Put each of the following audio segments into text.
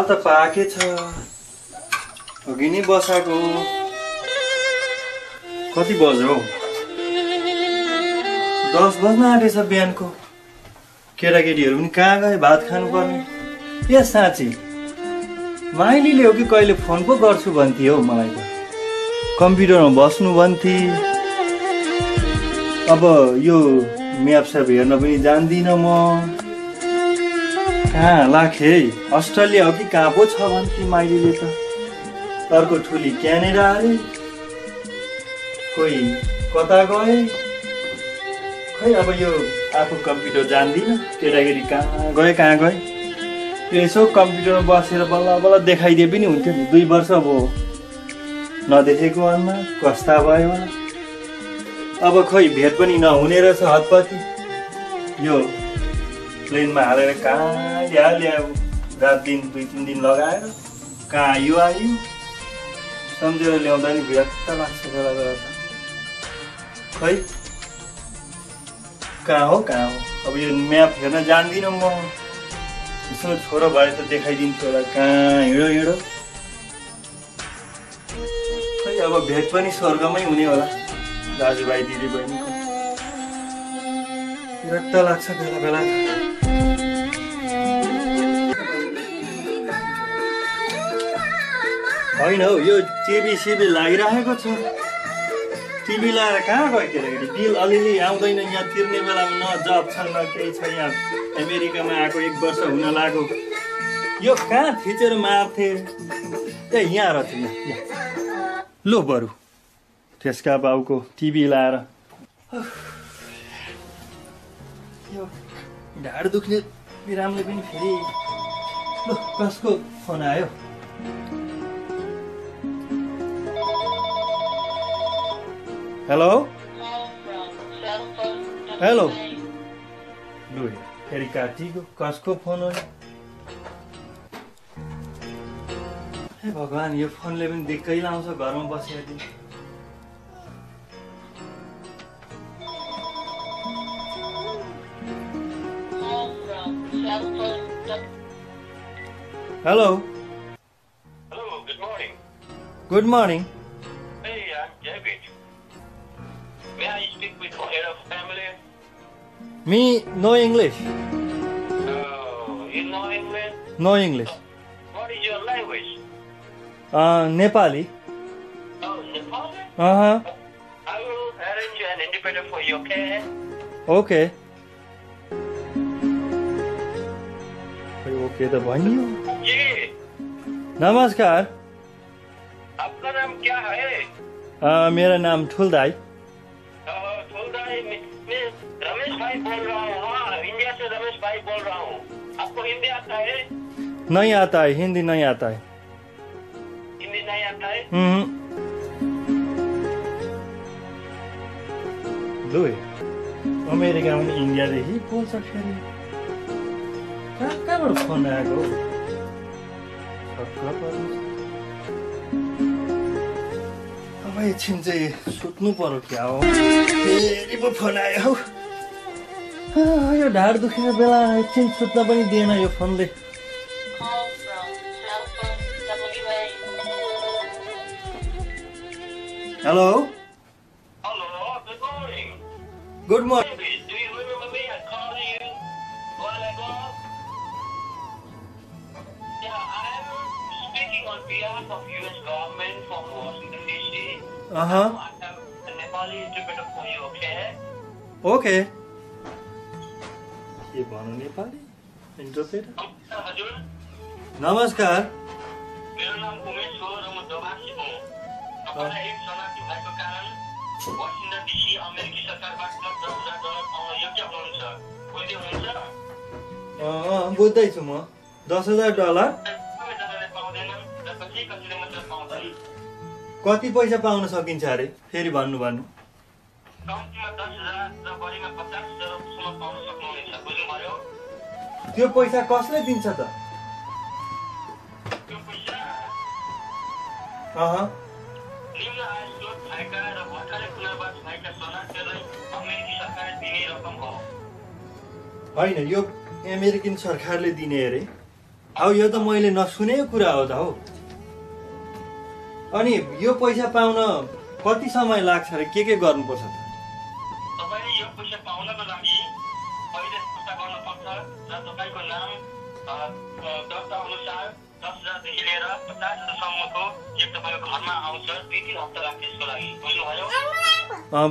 दाल त पाके छ अघि नै बसाएको कति बज्यो हौ 10 बज्न आँटेछ बिहानको केटाकेटीहरू पनि कहाँ गए भात खानुपर्ने ए साँच्ची माइलीले हो कि कहिले फोन पो गर्छु भन्थे हौ मलाई त कम्प्युटरमा बस्नु भन्थे अब यो म्यापस्याप हेर्न पनि जान्दिनँ म कहाँ लाखे अस्ट्रेलिया हो कि कहाँ पो छ भन्थे माइलीले त अर्को ठुली क्यानेडा अरे कोही कता गए खै अब यो आफू कम्प्युटर जान्दिनँ केटाकेटी कहाँ गए यसो कम्प्युटरमा बसेर बल्ल बल्ल देखाइदिए पनि हुन्थ्यो नि 2 वर्ष भयो नदेखेको अनुहार कस्ता भयो होला अब खोइ भेट पनि नहुने रहेछ हतपति यो प्लेनमा हालेर कहाँ ल्याऊ रात दिन 2-3 दिन लगाएर कहाँ आयो सम्झेर ल्याउँदा नि विरक्त लाग्छ बेला बेला त खै कहाँ हो अब यो म्याप हेर्न जान्दिनँ म यसो छोरो भए त देखाइदिन्छु होला कहाँ हिँडो खै अब भेट पनि स्वर्गमै हुने होला दाजुभाइ दिदीबहिनीको विरक्त लाग्छ बेला बेला होइन हौ यो टिभी सिभी लागिरहेको छ टिभी लाएर कहाँ गयो केटाकेटी बिल अलिअलि आउँदैन यहाँ तिर्ने बेलामा न जब छ न केही छ यहाँ अमेरिकामा आएको 1 वर्ष हुन लाग्यो यो कहाँ थिचेर मार्थे ए यहाँ रहेछ यहाँ लो बरु त्यसका बाउको टिभी लाएर यो ढाड दुख्ने बिरामले पनि फेरि लो कसको फोन आयो हेलो हेलो लु फेरि काटिको कसको फोन हो हे भगवान यो फोनले पनि दिक्कै लाउँछ घरमा बसेर hello good morning Me no English. Oh, you know English? No English. What is your language? Nepali. Oh, Nepali? Uh-huh. I will arrange an interpreter for you, okay? Okay. Okay तो भनियो. जी. नमस्कार. आपका नाम क्या है? मेरा नाम ठुलदाई. ठुलदाई मैं रमेश भाई बोल रहा हूँ. हाँ, इंडिया से रमेश भाई बोल रहा हूँ. आपको हिंदी आता है? नहीं आता है, हिंदी नहीं आता है. हिंदी नहीं आता है? दो अमेरिका में इंडिया देखी बोल सकते हैं. कहाँबाट फोन आएको अब एकछिन चाहिँ सुत्नु पर्यो क्या हो फेरि पो फोन आयो हौ यो ढाड दुखेको बेला एकछिन सुत्न पनि दिएन यो फोनले hello good morning of US government from Washington DC. Uh-huh. I have a Nepali interpreter for you, okay? Okay. के भन्नु नेपाली इन्टरप्रेटर? हजुर. नमस्कार. मेरो नाम उमेश हो र म दबासी हुँ. तपाईलाई एक शरणार्थी भएको कारण वाशिंटन DC अमेरिकी सरकारबाट $10,000 पाउन योग्य हुनुहुन्छ. बुझ्दै हुनुहुन्छ? बुझ्दैछु म. $10,000 कति पैसा पाउन सकिन्छ अरे फेरि भन्नु त्यो पैसा कसले दिन्छ त होइन यो अमेरिकन सरकारले दिने अरे हौ यो त मैले नसुनेको कुरा हो त हौ। अनि यो पैसा पाउन कति समय लाग्छ र के गर्नुपर्छ त? तपाईले यो पैसा पाउनको लागि पहिले दर्ता गर्नुपर्छ र तपाईको नाम दर्ता अनुसार 10,000 देखि लिएर 50,000 सम्मको चेक तपाईको घरमा आउँछ। 2-3 हप्ता लाग्छ यसको लागि, बुझ्नुभयो?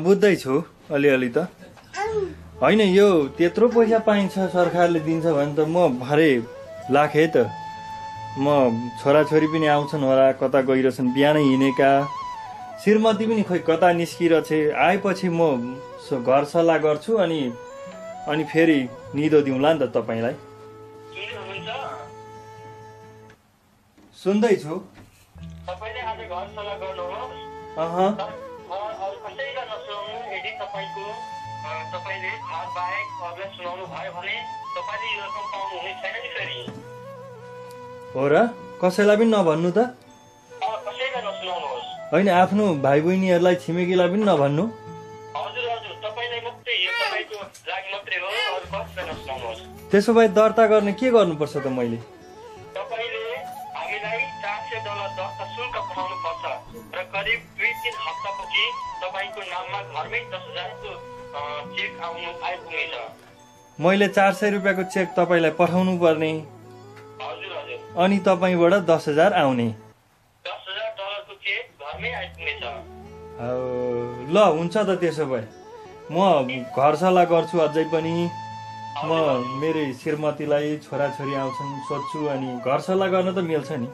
बुझ्दैछु अलिअलि त। होइन यो त्यत्रो पैसा पाइन्छ सरकारले दिन्छ भने त म भरे लाखे त। म छोराछोरी पनि आउँछन् होला, कता गइरहेछन्, बिहानै हिँडेका। श्रीमती पनि खोइ कता निस्किरहेछे। आएपछि म घर सल्लाह गर्छु अनि फेरि निदो दिउँला नि त तपाईँलाई। सुन्दैछु। तपाईले आज घर सल्लाह गर्नुहोस्। कसैलाई नसुनाउनु। यदि तपाईले घर बाहेक अरूलाई सुनाउनु भयो भने तपाईले यो रकम पाउनु हुने छैन नि फेरि। हो र? कसैलाई पनि नभन्नु त? कसैलाई नसुनाउनुहोस्। होइन, आफ्नो भाइ बहिनीहरूलाई छिमेकीलाई पनि नभन्नु। हजुर हजुर, तपाईलाई मात्रै, यो तपाईको लागि मात्रै हो, अरू कसैलाई नसुनाउनुहोस्। त्यसो भए दर्ता गर्ने के गर्नुपर्छ त मैले? तपाईले हामीलाई $400 दर्ता शुल्क पठाउनु पर्छ र करिब 2-3 हप्तापछि तपाईको नाममा घरमै 10,000 को चेक आइपुग्नेछ। मैले 400 रुपियाँको चेक तपाईँलाई पठाउनु पर्ने। हजुर हजुर। अनि तपाईँबाट 10,000 आउने। $10,000 को चेक घरमै आइपुग्नेछ। ल हुन्छ त। त्यसो भए म घर सल्लाह गर्छु अझै पनि। म मेरो श्रीमतीलाई, छोराछोरी आउँछन् सोध्छु, अनि घर सल्लाह गर्न त मिल्छ नि?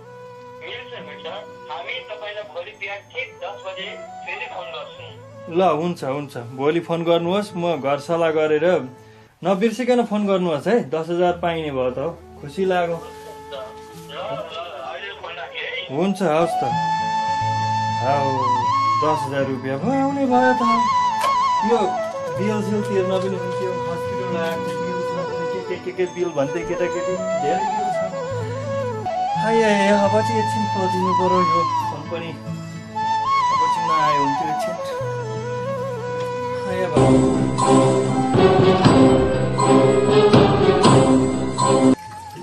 मिल्छ। हामी तपाईलाई भोलि बिहान ठीक 10 बजे फेरि फोन गर्छौँ। ल हुन्छ। भोलि फोन गर्नुहोस्। म घर सल्लाह गरेर, नबिर्सिकन फोन गर्नुहोस् है। 10,000 पाइने भयो त खुसी लाग्यो। हुन्छ, हवस् त। 10,000 रुपियाँ भयो, आउने भयो त। यो बिल सिल तिर्न पनि हुन्थ्यो। हस्पिटल आएको बिल छ, के बिल भन्दै केटाकेटी धेरै बिल छ। अब चाहिँ एकछिन पजिनु पर्यो। यो फोन पनि अब चाहिँ नआयो हुन्थ्यो। एकछिन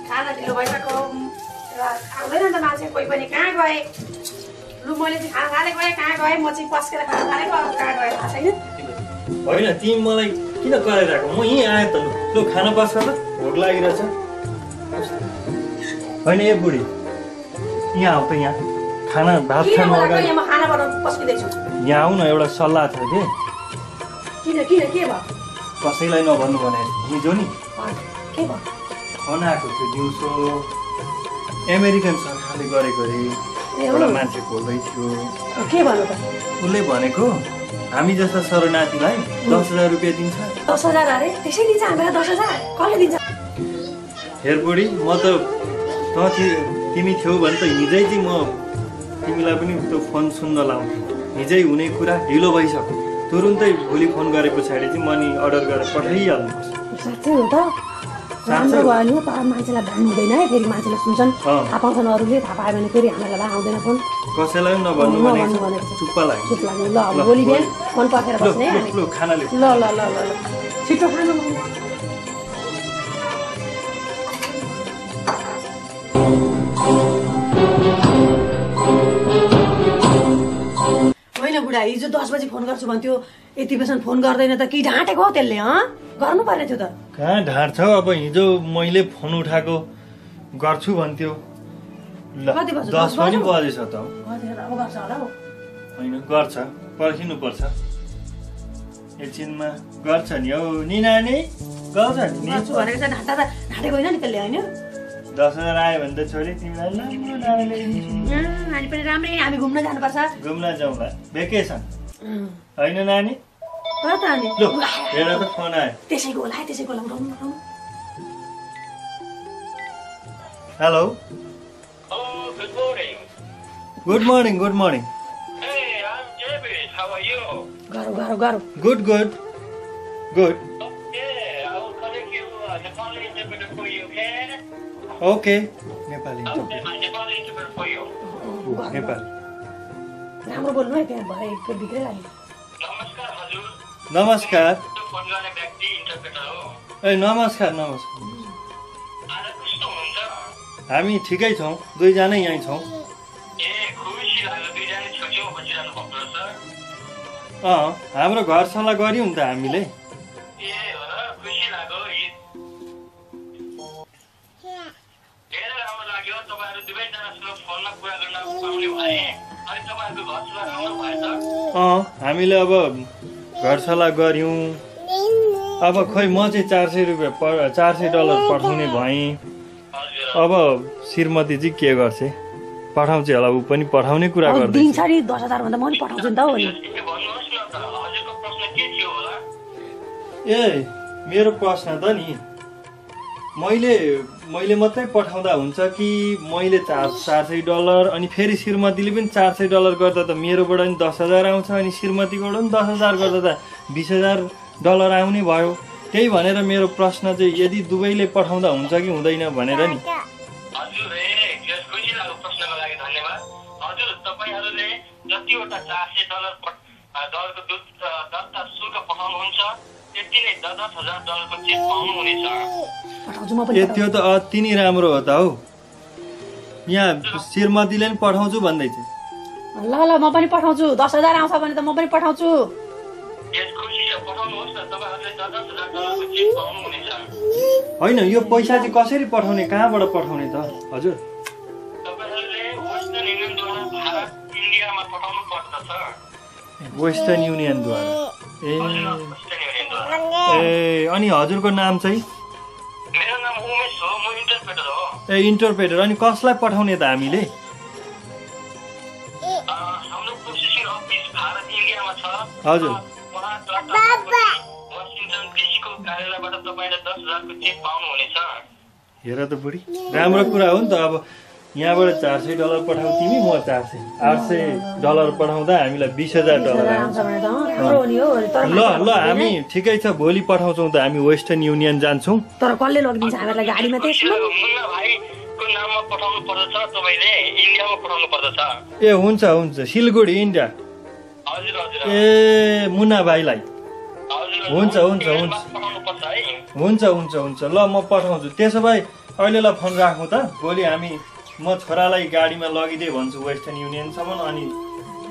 खाना ढिलो भइसक्यो र आउँदैन त मान्छे कोही पनि। कहाँ गए? लु मैले चाहिँ खाना खाँदै गएँ, कहाँ गएँ? म चाहिँ पस्केर खाना खाँदै गएँ, कहाँ गएँ थाहा छैन। होइन, तिमी मलाई किन कराइरहेको? म यहीँ आएँ त। लु खाना पस्क त, भोक लागिरहेछ। होइन ए बुढी, यहाँ आऊ त। यहाँ खाना भात खानु अगाडि म खाना बनाउनु पस्किँदैछु। यहाँ आऊ न, एउटा सल्लाह छ कि। किन के भयो? कसैलाई नभन्नु भने हिजो नि के भयो? फोन आएको थियो दिउँसो। अमेरिकन सरकारले गरेको अरे। एउटा मान्छे बोल्दै थियो। के भन्नु त? उसले भनेको हामी जस्ता शरणार्थीलाई 10,000 रुपियाँ दिन्छ। 10,000 अरे? त्यसै दिन्छ हामीलाई 10,000? कसले दिन्छ? हेर बुढी, म त तिमी थियौ भने त हिजै चाहिँ म तिमीलाई पनि त्यो फोन सुन्न लाउँथेँ। हिजै हुने कुरा ढिलो भइसक्यो। तुरुन्तै भोलि फोन गरे पछाडि चाहिँ मनी अर्डर गरेर पठाइहाल्नुपर्छ। साँच्चै हो त? राम्रो भयो नि। तर मान्छेलाई भन्नु हुँदैन है, फेरि मान्छेले सुन्छन्, थाहा पाउँछन्। अरूले थाहा पायो भने फेरि हामीलाई आउँदैन फोन। कसैलाई पनि नभन्नु भनेको चुप्प लाग्यो। चुप लाग्यो। ल भोलि बिहान फोन पर्खेर बस्ने है। ल खाना ले। ल छिटो खानु। होइन बुढा, हिजो 10 बजी फोन गर्छु भन्थ्यो, यति बेसन फोन गर्दैन त? कि ढाँटेको हो त्यसले? गर्नु पर्ने थियो त। कहाँ ढाँट्छ? अब हिजो मैले फोन उठाएको गर्छु भन्थ्यो। ल 10 पनि बजेछ त। होइन, गर्छ, पर्खिनुपर्छ। एकछिनमा गर्छ नि हौ नि नानी, गर्छ नि। ढाँटेको होइन नि त्यसले? होइन 10,000 आयो भने त छोरी तिमीलाई नानी पनि राम्रै। हामी घुम्न जानुपर्छ। घुम्न जाउँला, भेकेसन होइन नानी? ल हेर त फोन आयो। त्यसैको होला उठाउनु। Hello, good morning. Hey, I'm David. How are you? गरौ। Good. Okay, I will connect you Nepali interpreter for you, okay? Okay, Nepali Okay, my Nepali interpreter for you. Nepali. राम्रो बोल्नु है, त्यहाँ भरे भित्रै लाग्यो। नमस्कार हजुर। नमस्कार। फोन गर्ने व्यक्ति इन्टरप्रेटर हो। ए नमस्कार। आज कस्तो हुनुहुन्छ? हामी ठिकै छौँ, दुईजना यहीँ छौँ। ए खुसी लाग्यो दुईजना छेउछेउ बसिरहनु भएको रहेछ। हाम्रो घर सल्लाह गऱ्यौँ नि त हामीले। ए हो र खुसी लाग्यो। धेरै राम्रो लाग्यो तपाईँहरू दुवैजनासँग फोनमा कुरा गर्न पाउने भए। अनि तपाईँहरूको घर सल्लाह राम्रो भएछ? हामीले अब घर सल्लाह गऱ्यौँ। अब खोइ म चाहिँ $400 पठाउने भएँ। अब श्रीमती चाहिँ के गर्छ, पठाउँछ होला, ऊ पनि पठाउने कुरा गर्दैछ। दिनछाडी 10,000 भन्दा म नि पठाउँछु नि त हो नि। भन्नुहोस् न त हजुरको प्रश्न के थियो होला? ए मेरो प्रश्न त नि मैले मात्रै पठाउँदा हुन्छ कि मैले $400 अनि फेरि श्रीमतीले पनि $400 गर्दा त मेरोबाट नि 10,000 आउँछ अनि श्रीमतीबाट पनि 10,000 गर्दा त $20,000 आउने भयो। त्यही भनेर मेरो प्रश्न चाहिँ यदि दुवैले पठाउँदा हुन्छ कि हुँदैन भनेर नि। हजुर खुसी लाग्यो प्रश्नको लागि धन्यवाद। हजुर तपाईँहरूले जतिवटा $400 को दर्ता शुल्क पठाउनुहुन्छ त्यति नै $10,000 को चेक पाउनुहुनेछ। त्यो त अति नै राम्रो हो त हौ। यहाँ श्रीमतीले नि पठाउँछु भन्दैछ। ल ल म पनि पठाउँछु, 10,000 आउँछ भने त म पनि पठाउँछु। होइन यो पैसा चाहिँ कसरी पठाउने, कहाँबाट पठाउने त हजुर? वेस्टर्न युनियनद्वारा। ए अनि हजुरको नाम चाहिँ? मेरो नाम उमेश हो, म इन्टरप्रेटर हो। ए इन्टरप्रेटर। अनि कसलाई पठाउने त हामीले? हाम्रो प्रोसेसिङ अफिस भारत इन्डियामा छ। हजुर। वाशिंटन डीसीको कार्यालयबाट तपाईले 10,000 को चेक पाउनुहुनेछ। हेर त बुढी, राम्रो कुरा हो नि त। अब यहाँबाट $400 पठाउ तिमी, म $800 पठाउँदा हामीलाई $20,000 आउँछ। ल ल हामी ठिकै छ, भोलि पठाउँछौँ त हामी वेस्टर्न युनियन जान्छौँ। तर कसले लगिदिन्छ हामीलाई गाडीमा त्यसमा? मुन्ना भाइको नाममा पठाउनु पर्दछ, तपाईले इन्डियामा पठाउनु पर्दछ। ए हुन्छ हुन्छ, सिलगढी इन्डिया। हजुर हजुर। ए मुन्ना भाइलाई हुन्छ हुन्छ हुन्छ पठाउनु पर्छ है। हुन्छ हुन्छ हुन्छ, ल म पठाउँछु। त्यसो भए अहिलेलाई फोन राखौँ त, भोलि म छोरालाई गाडीमा लगिदिए भन्छु वेस्टर्न युनियनसम्म, अनि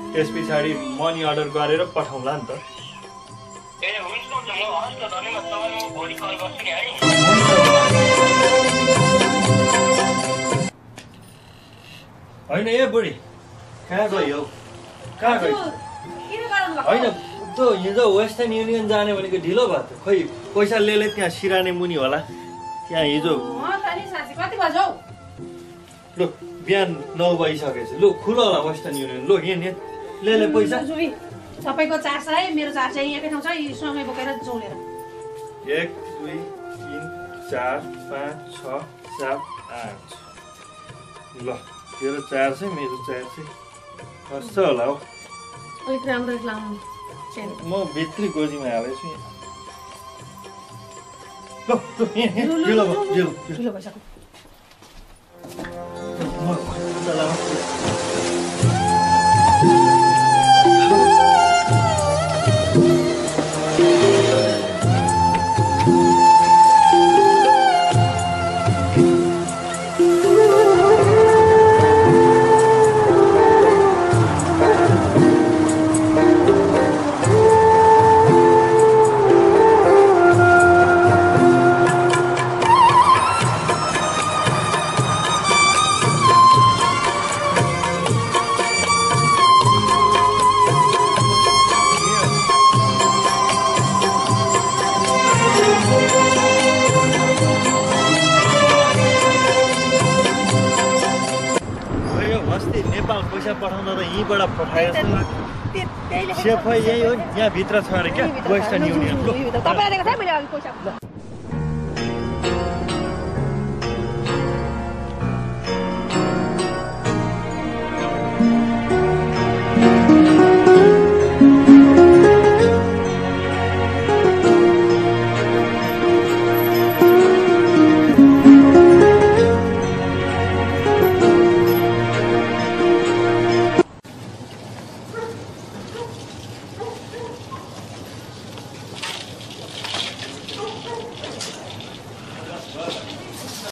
त्यस पछाडि मनी अर्डर गरेर पठाउँला नि त। ए हुन्छ हुन्छ, म हस् त धन्यवाद, तपाईँलाई म भोलि कल गर्छु नि है। होइन ए बुढी कहाँ गयो? कहाँ गयो? होइन त्यो हिजो वेस्टर्न युनियन जाने भनेको ढिलो भयो त, खोइ पैसा ले त्यहाँ सिराने मुनि होला त्यहाँ हिजो। कति बज्यो? लु बिहान 9 बजिसकेछ। लु खुलो होला वेस्टर्न युनियन। लु यहाँ ले पैसा। सबैको 400, मेरो 400 यहीँकै ठाउँ छ, समय बोकेर जोलेर। 1 2 3 4 5 6 7 8। ल तेरो 400 मेरो 400 कस्तो होला हौ? अलिक राम्रो लाउनु। म भित्री गोजीमा हालेछु। ल पैसाको पठाउँदा त यहीँबाट पठाएछ। सेफै यही हो, यहाँ भित्र छ अरे क्या वेस्टर्न युनियन।